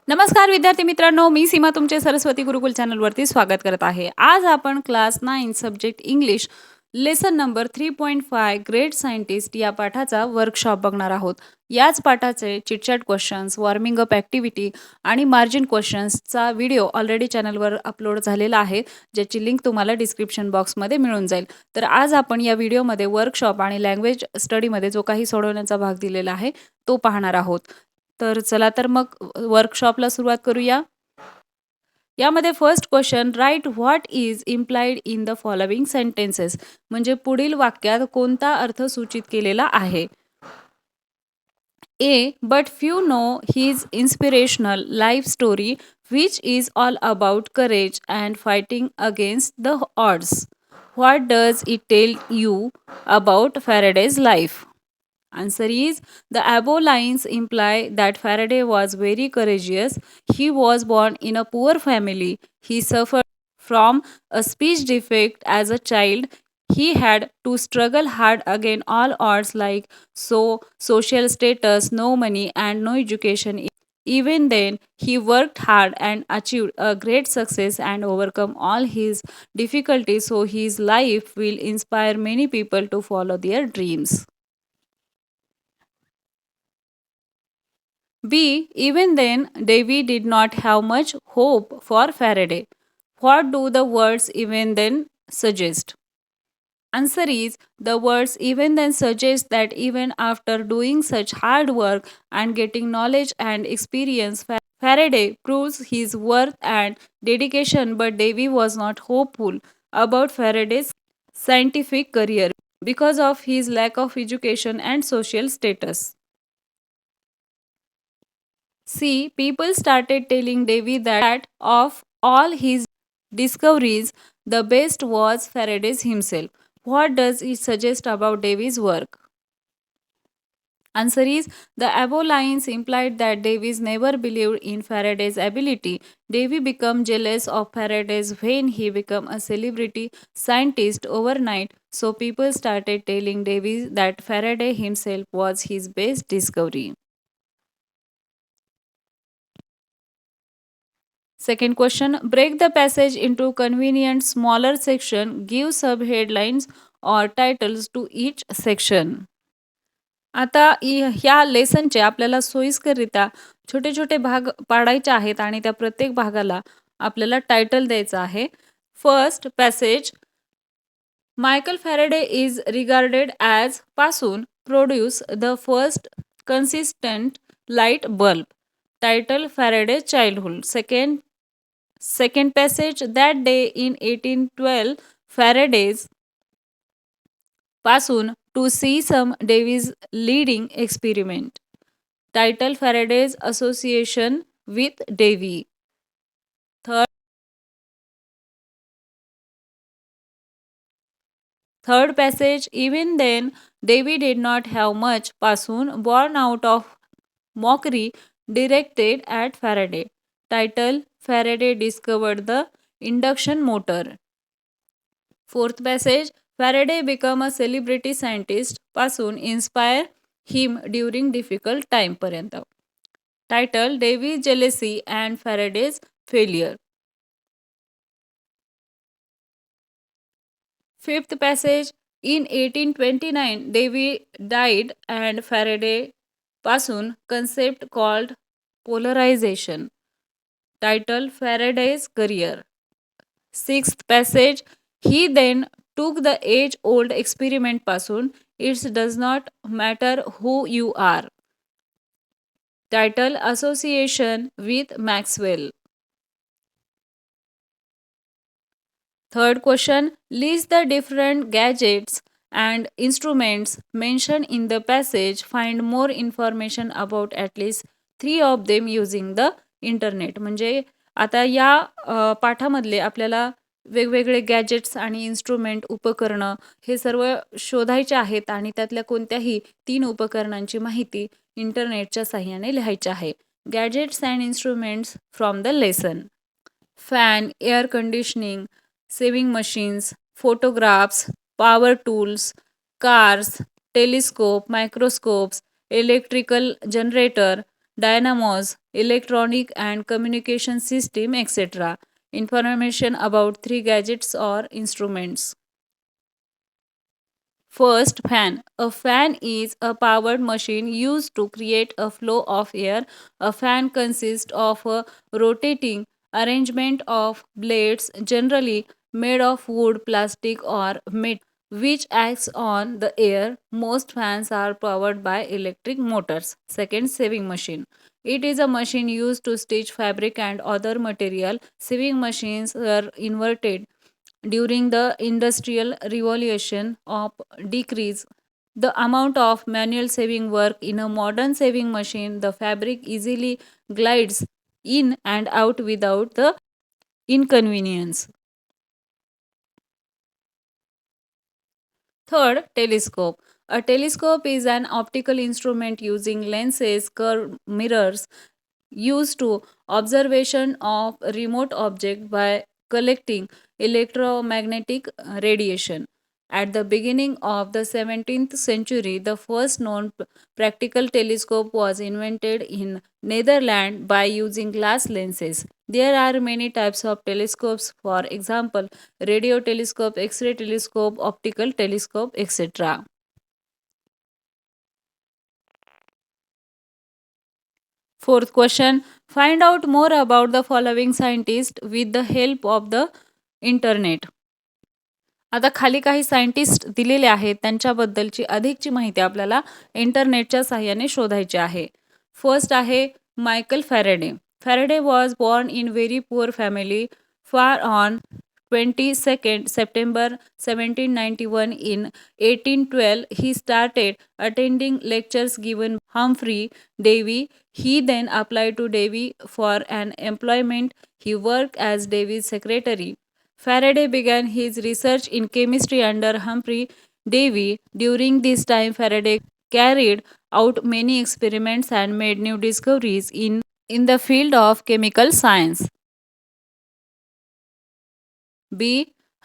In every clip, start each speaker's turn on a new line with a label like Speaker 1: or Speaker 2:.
Speaker 1: नमस्कार विद्यार्थी मित्रांनो, मी सीमा तुमचे सरस्वती गुरुकुल चॅनलवरती स्वागत करत आहे. आज आपण class 9 subject English lesson number 3.5 great scientist या पाठाचा वर्कशॉप बघणार आहोत. याच पाठाचे chitchat questions, warming up activity आणि मार्जिन क्वेश्चन्सचा व्हिडिओ ऑलरेडी चॅनलवर अपलोड झालेला आहे, ज्याची लिंक तुम्हाला डिस्क्रिप्शन बॉक्समध्ये मिळून जाईल. तर आज आपण या व्हिडिओमध्ये वर्कशॉप आणि लँग्वेज स्टडीमध्ये जो काही सोडवण्याचा भाग दिलेला आहे, तो पाहणार आहोत. तर चला तर मग वर्कशॉपला सुरुवात करूया. यामध्ये first question, right what is implied in the following sentences, म्हणजे पुढील वाक्यात कोणता अर्थ सूचित केलेला आहे. A. But few know his inspirational life story, which is all about courage and fighting against the odds. What does it tell you about Faraday's life? Answer is, the above lines imply that Faraday was very courageous. He was born in a poor family. He suffered from a speech defect as a child. He had to struggle hard against all odds like social status, no money, and no education. Even then, he worked hard and achieved a great success and overcome all his difficulties. So his life will inspire many people to follow their dreams. B. Even then, Davy did not have much hope for Faraday. What do the words even then suggest? Answer is, the words even then suggest that even after doing such hard work and getting knowledge and experience, Faraday proves his worth and dedication, but Davy was not hopeful about Faraday's scientific career because of his lack of education and social status. See, people started telling Davy that of all his discoveries, the best was Faraday's himself. What does it suggest about Davy's work? Answer is, the above lines implied that Davies never believed in Faraday's ability. Davy became jealous of Faraday's when he became a celebrity scientist overnight. So people started telling Davy that Faraday himself was his best discovery. Second question, break the passage into convenient smaller section, give subheadlines or titles to each section. आता ह्या लेसनचे आपल्याला सोयीस्कररित्या छोटे छोटे भाग पाडायचे आहेत आणि त्या प्रत्येक भागाला आपल्याला टायटल द्यायचं आहे. First passage, Michael Faraday is regarded as पासून produce the first consistent light bulb. Title, Faraday childhood. Second passage, that day in 1812, Faraday's पासून to see some Davy's leading experiment. Title, Faraday's association with Davy. Third passage, even then Davy did not have much पासून born out of mockery directed at Faraday. Title, Faraday discovered the induction motor. Fourth passage, Faraday became a celebrity scientist पासून inspire him during difficult time पर्यंत. Title, Davy's jealousy and Faraday's failure. Fifth passage, in 1829 Davy died and Faraday पासून concept called polarization. Title, Faraday's career. Sixth passage, he then took the age-old experiment पासून it does not matter who you are. Title, association with Maxwell. Third question, list the different gadgets and instruments mentioned in the passage. Find more information about at least 3 of them using the internet. म्हणजे आता या पाठामधले आपल्याला वेगवेगळे gadgets आणि instrument, उपकरणं हे सर्व शोधायचे आहेत आणि त्यातल्या कोणत्याही 3 उपकरणांची माहिती इंटरनेटच्या साहाय्याने लिहायची आहे. Gadgets and instruments from the lesson. Fan, air conditioning, sewing machines, photographs, power tools, cars, telescope, microscopes, electrical generator, dynamos, electronic and communication system, etc. Information about three gadgets or instruments. First, fan. A fan is a powered machine used to create a flow of air. A fan consists of a rotating arrangement of blades, generally made of wood, plastic, or metal, which acts on the air. Most fans are powered by electric motors. Second, sewing machine. It is a machine used to stitch fabric and other material. Sewing machines were inverted during the industrial revolution of decrease the amount of manual saving work in a modern saving machine. The fabric easily glides in and out without the inconvenience. Third, telescope. A telescope is an optical instrument using lenses, curved mirrors, used to observation of remote object by collecting electromagnetic radiation. At the beginning of the 17th century, the first known practical telescope was invented in Netherlands by using glass lenses. There are many types of telescopes, for example, radio telescope, X-ray telescope, optical telescope, etc. Fourth question, find out more about the following scientist with the help of the internet. आता खाली काही scientist दिलेले आहेत त्यांच्याबद्दलची अधिकची माहिती आपल्याला इंटरनेटच्या साहाय्याने शोधायची आहे. फर्स्ट आहे Michael Faraday. Faraday was born in very poor family far on 22nd September 1791. In 1812, he started attending lectures given Humphrey Davy. He then applied to Davy for an employment. He worked as Davy's secretary. Faraday began his research in chemistry under Humphrey Davy. During this time, Faraday carried out many experiments and made new discoveries in the field of chemical science. B.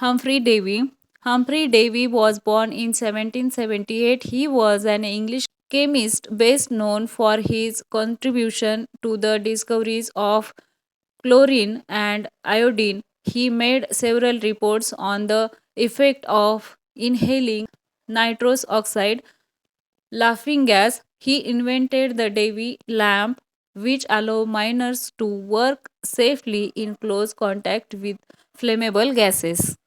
Speaker 1: Humphrey Davy. Humphrey Davy was born in 1778. He was an English chemist best known for his contribution to the discoveries of chlorine and iodine. He made several reports on the effect of inhaling nitrous oxide, laughing gas. He invented the Davy lamp, which allowed miners to work safely in close contact with flammable gases.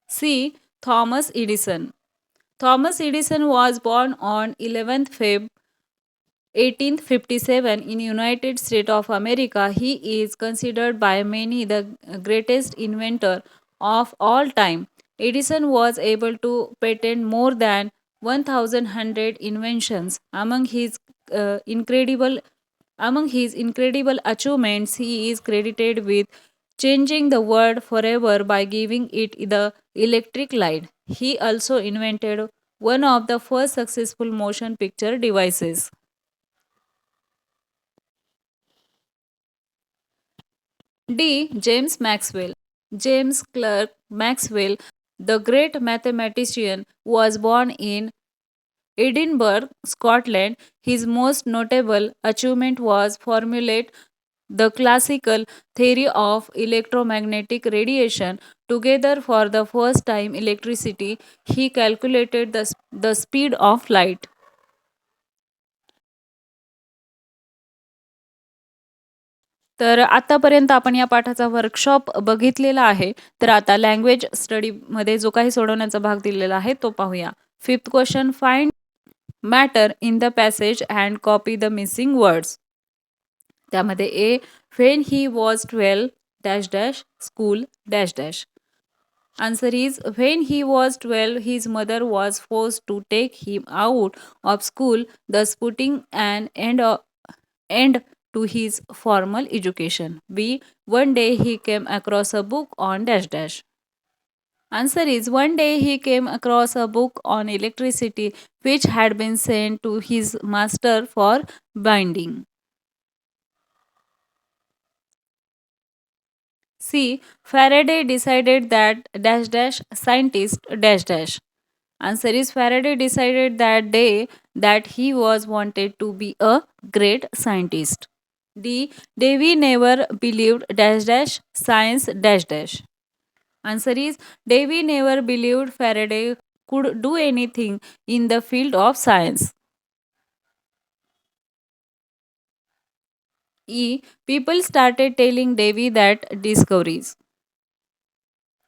Speaker 1: C. Thomas Edison. Thomas Edison was born on 11th Feb 1857 in United States of America. He is considered by many the greatest inventor of all time. Edison was able to patent more than 1100 inventions. Among his incredible achievements, he is credited with changing the world forever by giving it the electric light. He also invented one of the first successful motion picture devices. D. James Maxwell. James Clerk Maxwell, the great mathematician, was born in Edinburgh, Scotland. His most notable achievement was formulate the classical theory of electromagnetic radiation. Together, for the first time, electricity, he calculated the speed of light. तर आतापर्यंत आपण या पाठाचा workshop बघितलेला आहे. तर आता language स्टडीमध्ये जो काही सोडवण्याचा भाग दिलेला आहे तो पाहूया. Fifth question, find matter in the passage and copy the missing words. त्यामध्ये A, when he was 12 dash dash school dash dash. Answer is, when he was 12, his mother was forced to take him out of school, thus putting an end to his formal education. B. One day he came across a book on dash dash. Answer is, one day he came across a book on electricity which had been sent to his master for binding. C. Faraday decided that dash dash scientist dash dash. Answer is Faraday decided that day that he was wanted to be a great scientist. D. Davy never believed dash dash science dash dash. Answer is Davy never believed Faraday could do anything in the field of science. E. People started telling Davy that discoveries.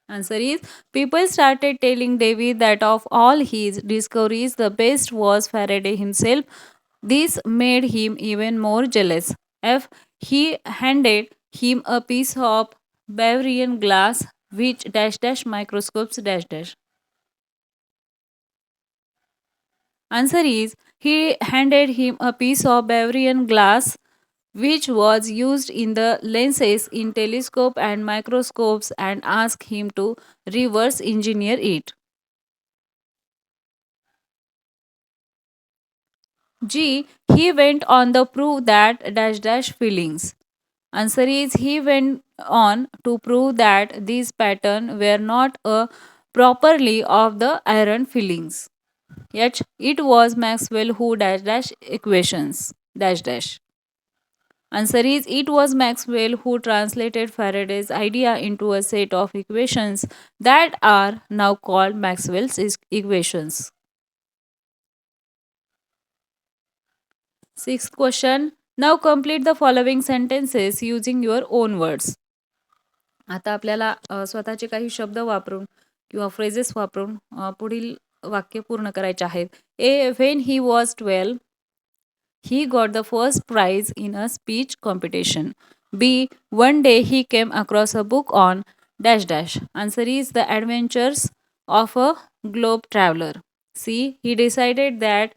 Speaker 1: Answer is people started telling Davy that of all his discoveries, the best was Faraday himself. This made him even more jealous. F. He handed him a piece of Bavarian glass which dash dash microscopes dash dash. Answer is he handed him a piece of Bavarian glass which was used in the lenses in telescope and microscopes and asked him to reverse engineer it. G. He went on to prove that dash dash feelings. Answer is he went on to prove that these patterns were not a properly of the iron fillings. Yet it was Maxwell who dash dash equations dash dash. Answer is it was Maxwell who translated Faraday's idea into a set of equations that are now called Maxwell's equations. Sixth question. Now complete the following sentences using your own words. आता आपल्याला स्वतःचे काही शब्द वापरून किंवा phrases वापरून पुढील वाक्य पूर्ण करायचे आहेत. A when he was 12 he got the first prize in a speech competition. B. One day he came across a book on dash dash. Answer is the adventures of a globe traveler. C. He decided that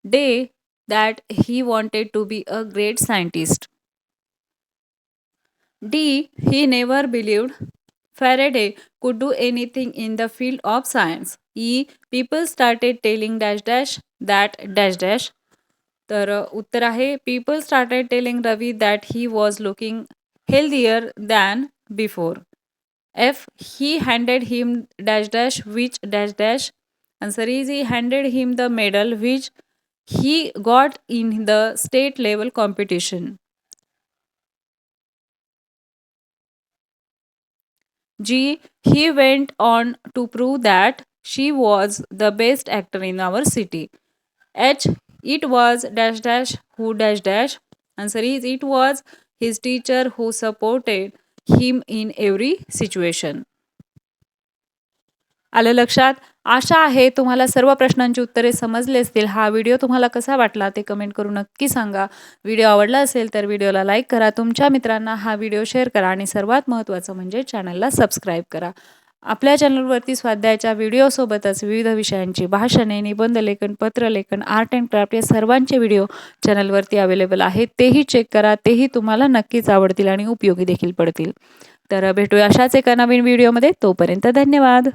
Speaker 1: day that he wanted to be a great scientist. D. He never believed Faraday could do anything in the field of science. E. People started telling dash dash that dash dash. तर उत्तर आहे people started telling Ravi that he was looking healthier than before. F he handed him dash dash which dash dash. Answer is he handed him the medal which he got in the state level competition. G. He went on to prove that she was the best actor in our city. H. It was dash dash who dash dash. Answer is it was his teacher who supported him in every situation. आलं लक्षात? आशा आहे तुम्हाला सर्व प्रश्नांची उत्तरे समजली असतील. हा video तुम्हाला कसा वाटला ते कमेंट करून नक्की सांगा. व्हिडिओ आवडला असेल तर व्हिडिओला लाईक करा, तुमच्या मित्रांना हा व्हिडिओ शेअर करा आणि सर्वात महत्त्वाचं म्हणजे चॅनलला सबस्क्राईब करा. आपल्या चॅनलवरती स्वाध्यायाच्या व्हिडिओसोबतच विविध विषयांची भाषणे, निबंधलेखन, पत्रलेखन, आर्ट अँड क्राफ्ट या सर्वांचे व्हिडिओ चॅनलवरती अवेलेबल आहेत. तेही चेक करा. तेही तुम्हाला नक्कीच आवडतील आणि उपयोगी देखील पडतील. तर भेटूया अशाच एका नवीन व्हिडिओमध्ये. तोपर्यंत धन्यवाद.